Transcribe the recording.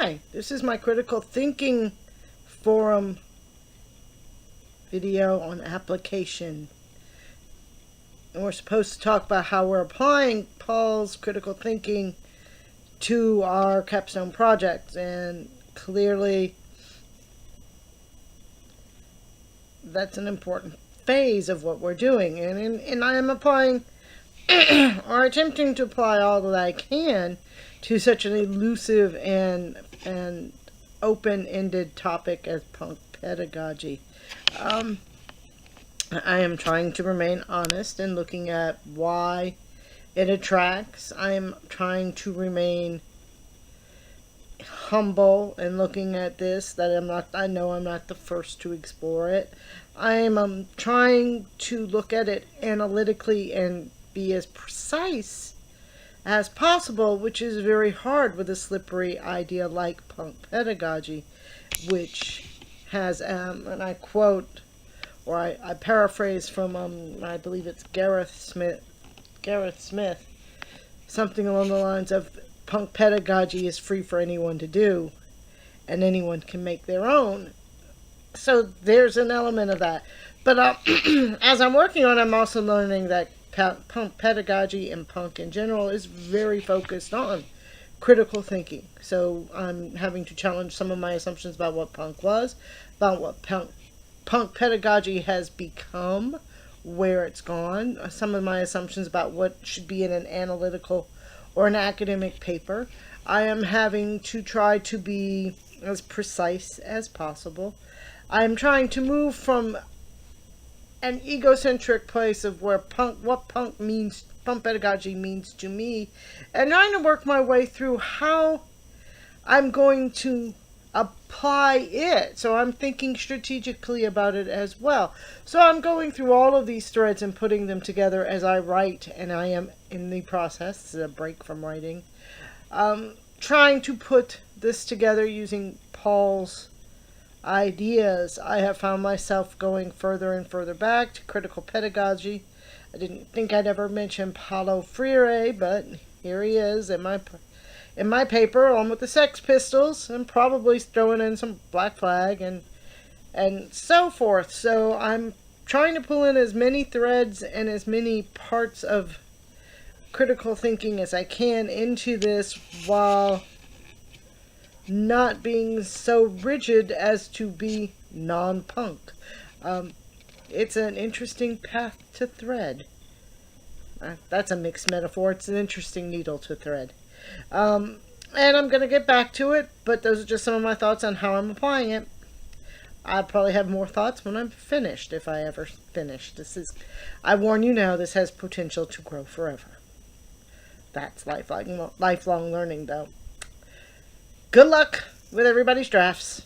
Hi, this is my critical thinking forum video on application. And we're supposed to talk about how we're applying Paul's critical thinking to our capstone project. And clearly, that's an important phase of what we're doing. And I am applying or attempting to apply all that I can to such an elusive and open-ended topic as punk pedagogy. I am trying to remain honest and looking at why it attracts. I am trying to remain humble and looking at this, that I know I'm not the first to explore it. I am trying to look at it analytically and be as precise as possible, which is very hard with a slippery idea like punk pedagogy, which has, and I quote, or I paraphrase from, I believe it's Gareth Smith, something along the lines of, punk pedagogy is free for anyone to do, and anyone can make their own. So there's an element of that. But as I'm working on it, I'm also learning that punk pedagogy and punk in general is very focused on critical thinking. So I'm having to challenge some of my assumptions about what punk was, about what punk pedagogy has become, where it's gone, some of my assumptions about what should be in an analytical or an academic paper. I am having to try to be as precise as possible. I'm trying to move from an egocentric place of where what punk pedagogy means to me, and trying to work my way through how I'm going to apply it. So I'm thinking strategically about it as well. So I'm going through all of these threads and putting them together as I write, and I am in the process, this is a break from writing, trying to put this together using Paul's ideas. I have found myself going further and further back to critical pedagogy. I didn't think I'd ever mention Paulo Freire, but here he is in my paper, along with the Sex Pistols, and probably throwing in some Black Flag and so forth. So I'm trying to pull in as many threads and as many parts of critical thinking as I can into this, while not being so rigid as to be non-punk. It's an interesting path to thread. That's a mixed metaphor. It's an interesting needle to thread. And I'm going to get back to it, but those are just some of my thoughts on how I'm applying it. I'll probably have more thoughts when I'm finished, if I ever finish. I warn you now, this has potential to grow forever. That's lifelong learning, though. Good luck with everybody's drafts.